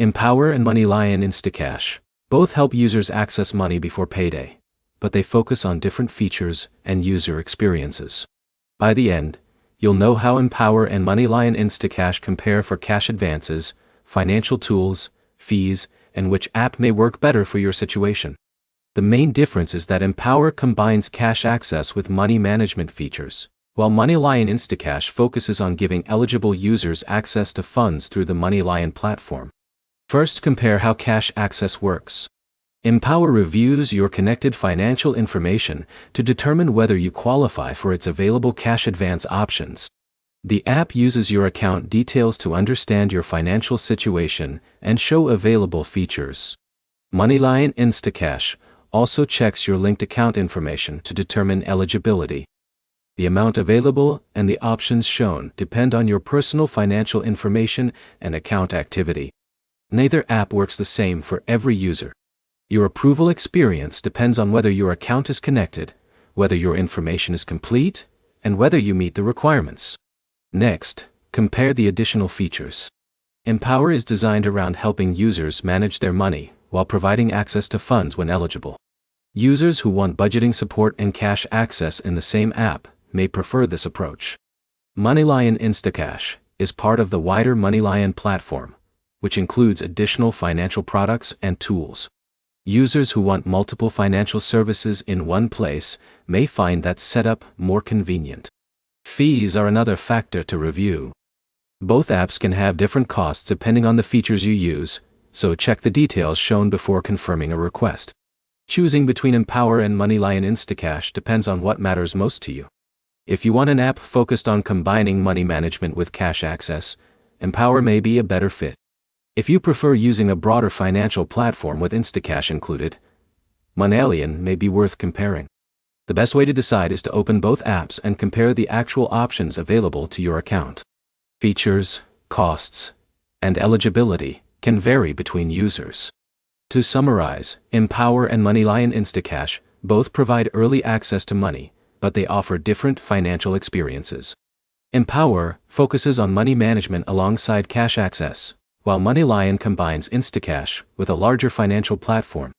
Empower and MoneyLion Instacash. Both help users access money before payday, but they focus on different features and user experiences. By the end, you'll know how Empower and MoneyLion Instacash compare for cash advances, financial tools, fees, and which app may work better for your situation. The main difference is that Empower combines cash access with money management features, while MoneyLion Instacash focuses on giving eligible users access to funds through the MoneyLion platform. First, compare how cash access works. Empower reviews your connected financial information to determine whether you qualify for its available cash advance options. The app uses your account details to understand your financial situation and show available features. MoneyLion Instacash also checks your linked account information to determine eligibility. The amount available and the options shown depend on your personal financial information and account activity. Neither app works the same for every user. Your approval experience depends on whether your account is connected, whether your information is complete, and whether you meet the requirements. Next, compare the additional features. Empower is designed around helping users manage their money while providing access to funds when eligible. Users who want budgeting support and cash access in the same app may prefer this approach. MoneyLion Instacash is part of the wider MoneyLion platform, which includes additional financial products and tools. Users who want multiple financial services in one place may find that setup more convenient. Fees are another factor to review. Both apps can have different costs depending on the features you use, so check the details shown before confirming a request. Choosing between Empower and MoneyLion Instacash depends on what matters most to you. If you want an app focused on combining money management with cash access, Empower may be a better fit. If you prefer using a broader financial platform with Instacash included, MoneyLion may be worth comparing. The best way to decide is to open both apps and compare the actual options available to your account. Features, costs, and eligibility can vary between users. To summarize, Empower and MoneyLion Instacash both provide early access to money, but they offer different financial experiences. Empower focuses on money management alongside cash access, while MoneyLion combines Instacash with a larger financial platform.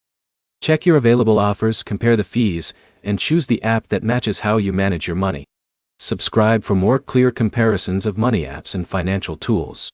Check your available offers, compare the fees, and choose the app that matches how you manage your money. Subscribe for more clear comparisons of money apps and financial tools.